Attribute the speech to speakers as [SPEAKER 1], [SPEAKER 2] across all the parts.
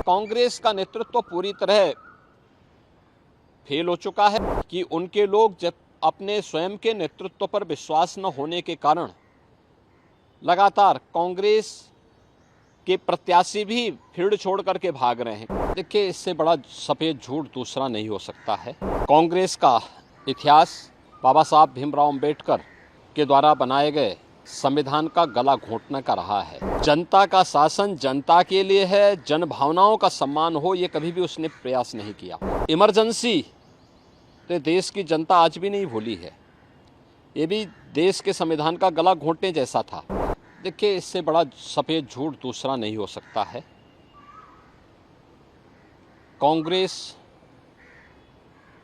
[SPEAKER 1] कांग्रेस का नेतृत्व पूरी तरह फेल हो चुका है कि उनके लोग जब अपने स्वयं के नेतृत्व पर विश्वास न होने के कारण लगातार कांग्रेस के प्रत्याशी भी फील्ड छोड़ करके भाग रहे हैं। देखिए, इससे बड़ा सफेद झूठ दूसरा नहीं हो सकता है। कांग्रेस का इतिहास बाबा साहब भीमराव अंबेडकर के द्वारा बनाए गए संविधान का गला घोंटने का रहा है। जनता का शासन जनता के लिए है, जन भावनाओं का सम्मान हो, ये कभी भी उसने प्रयास नहीं किया। इमरजेंसी तो देश की जनता आज भी नहीं भूली है, ये भी देश के संविधान का गला घोंटने जैसा था। देखिए, इससे बड़ा सफेद झूठ दूसरा नहीं हो सकता है। कांग्रेस,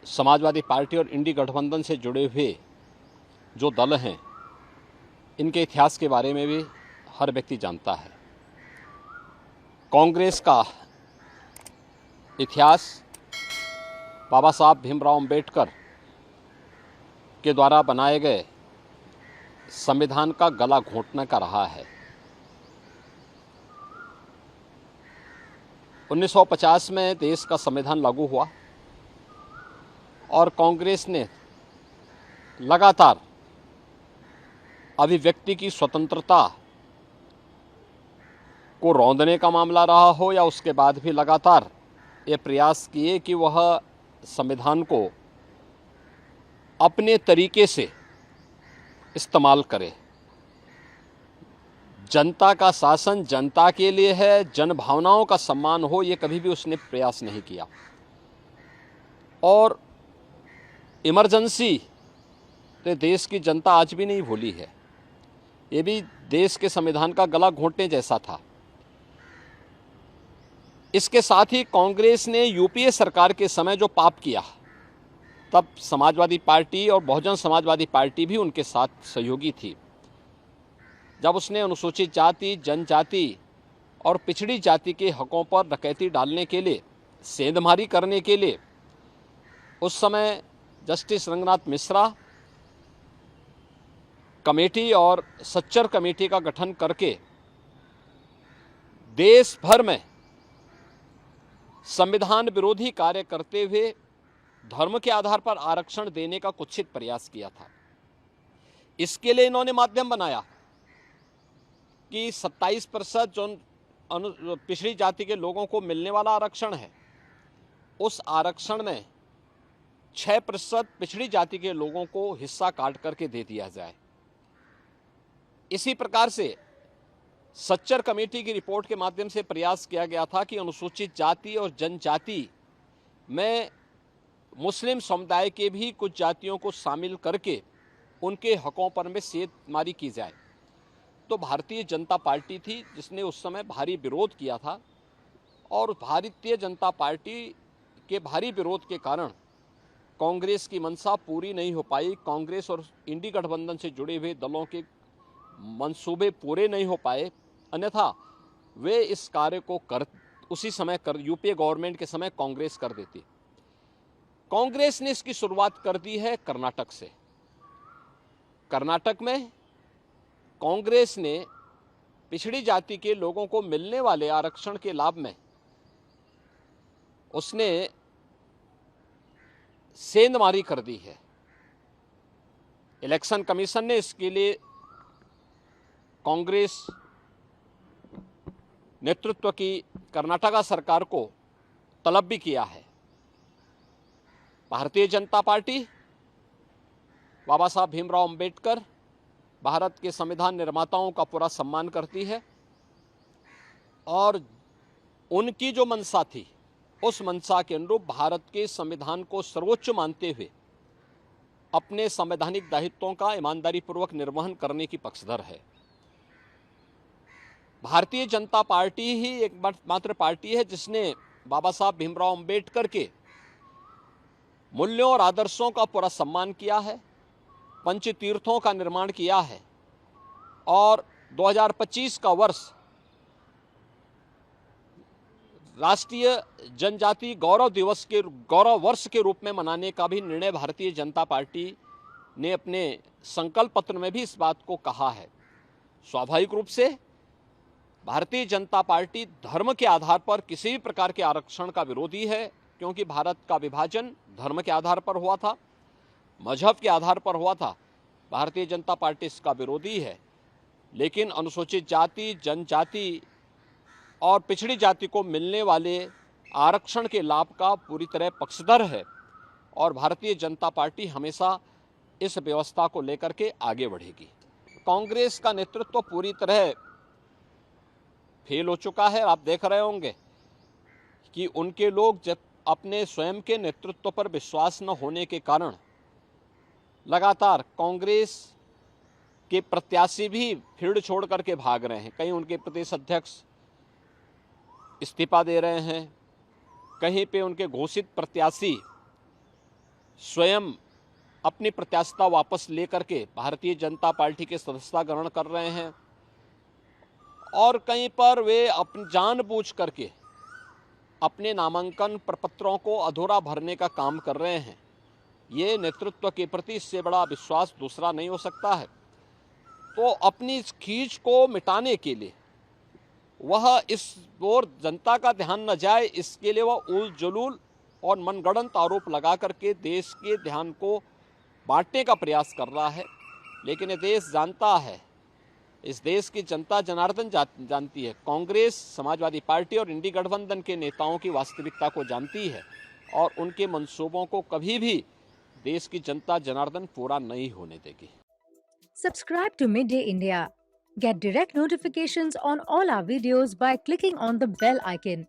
[SPEAKER 1] समाजवादी पार्टी और इंडी गठबंधन से जुड़े हुए जो दल हैं, इनके इतिहास के बारे में भी हर व्यक्ति जानता है। कांग्रेस का इतिहास बाबा साहब भीमराव अंबेडकर के द्वारा बनाए गए संविधान का गला घोंटने का रहा है। 1950 में देश का संविधान लागू हुआ और कांग्रेस ने लगातार अभिव्यक्ति की स्वतंत्रता को रौंदने का मामला रहा हो या उसके बाद भी लगातार ये प्रयास किए कि वह संविधान को अपने तरीके से इस्तेमाल करे। जनता का शासन जनता के लिए है, जन भावनाओं का सम्मान हो, ये कभी भी उसने प्रयास नहीं किया। और इमरजेंसी तो देश की जनता आज भी नहीं भूली है, ये भी देश के संविधान का गला घोंटने जैसा था। इसके साथ ही कांग्रेस ने यूपीए सरकार के समय जो पाप किया, तब समाजवादी पार्टी और बहुजन समाजवादी पार्टी भी उनके साथ सहयोगी थी। जब उसने अनुसूचित जाति, जनजाति और पिछड़ी जाति के हकों पर डकैती डालने के लिए, सेंधमारी करने के लिए उस समय जस्टिस रंगनाथ मिश्रा कमेटी और सच्चर कमेटी का गठन करके देश भर में संविधान विरोधी कार्य करते हुए धर्म के आधार पर आरक्षण देने का कुत्सित प्रयास किया था। इसके लिए इन्होंने माध्यम बनाया कि 27% जो पिछड़ी जाति के लोगों को मिलने वाला आरक्षण है, उस आरक्षण में 6% पिछड़ी जाति के लोगों को हिस्सा काट करके दे दिया जाए। इसी प्रकार से सच्चर कमेटी की रिपोर्ट के माध्यम से प्रयास किया गया था कि अनुसूचित जाति और जनजाति में मुस्लिम समुदाय के भी कुछ जातियों को शामिल करके उनके हकों पर में सेंधमारी की जाए। तो भारतीय जनता पार्टी थी जिसने उस समय भारी विरोध किया था और भारतीय जनता पार्टी के भारी विरोध के कारण कांग्रेस की मंशा पूरी नहीं हो पाई। कांग्रेस और इंडी गठबंधन से जुड़े हुए दलों के मंसूबे पूरे नहीं हो पाए, अन्यथा वे इस कार्य को उसी समय यूपीए गवर्नमेंट के समय कांग्रेस कर देती। कांग्रेस ने इसकी शुरुआत कर दी है कर्नाटक से। कर्नाटक में कांग्रेस ने पिछड़ी जाति के लोगों को मिलने वाले आरक्षण के लाभ में उसने सेंधमारी कर दी है। इलेक्शन कमीशन ने इसके लिए कांग्रेस नेतृत्व की कर्नाटका सरकार को तलब भी किया है। भारतीय जनता पार्टी बाबा साहब भीमराव अंबेडकर, भारत के संविधान निर्माताओं का पूरा सम्मान करती है और उनकी जो मंशा थी, उस मंशा के अनुरूप भारत के संविधान को सर्वोच्च मानते हुए अपने संवैधानिक दायित्वों का ईमानदारी पूर्वक निर्वहन करने की पक्षधर है। भारतीय जनता पार्टी ही एकमात्र पार्टी है जिसने बाबा साहब भीमराव अंबेडकर के मूल्यों और आदर्शों का पूरा सम्मान किया है, पंचतीर्थों का निर्माण किया है और 2025 का वर्ष राष्ट्रीय जनजाति गौरव वर्ष के रूप में मनाने का भी निर्णय भारतीय जनता पार्टी ने अपने संकल्प पत्र में भी इस बात को कहा है। स्वाभाविक रूप से भारतीय जनता पार्टी धर्म के आधार पर किसी भी प्रकार के आरक्षण का विरोधी है, क्योंकि भारत का विभाजन धर्म के आधार पर हुआ था, मजहब के आधार पर हुआ था। भारतीय जनता पार्टी इसका विरोधी है, लेकिन अनुसूचित जाति, जनजाति और पिछड़ी जाति को मिलने वाले आरक्षण के लाभ का पूरी तरह पक्षधर है और भारतीय जनता पार्टी हमेशा इस व्यवस्था को लेकर के आगे बढ़ेगी। कांग्रेस का नेतृत्व पूरी तरह फेल हो चुका है। आप देख रहे होंगे कि उनके लोग जब अपने स्वयं के नेतृत्व पर विश्वास न होने के कारण लगातार कांग्रेस के प्रत्याशी भी फील्ड छोड़ करके भाग रहे हैं। कहीं उनके प्रदेश अध्यक्ष इस्तीफा दे रहे हैं, कहीं पे उनके घोषित प्रत्याशी स्वयं अपनी प्रत्याशिता वापस लेकर के भारतीय जनता पार्टी के सदस्यता ग्रहण कर रहे हैं, और कहीं पर वे अपनी जानबूझ करके अपने नामांकन प्रपत्रों को अधूरा भरने का काम कर रहे हैं। ये नेतृत्व के प्रति इससे बड़ा विश्वास दूसरा नहीं हो सकता है। तो अपनी इस खींच को मिटाने के लिए वह इस ओर जनता का ध्यान न जाए, इसके लिए वह उल जलूल और मनगढ़ंत आरोप लगा करके देश के ध्यान को बांटने का प्रयास कर रहा है। लेकिन ये देश जानता है, इस देश की जनता जनार्दन जानती है, कांग्रेस, समाजवादी पार्टी और इंडी गठबंधन के नेताओं की वास्तविकता को जानती है और उनके मंसूबों को कभी भी देश की जनता जनार्दन पूरा नहीं होने देगी।
[SPEAKER 2] Subscribe to Midday India. Get direct notifications on all our videos by clicking on the bell icon.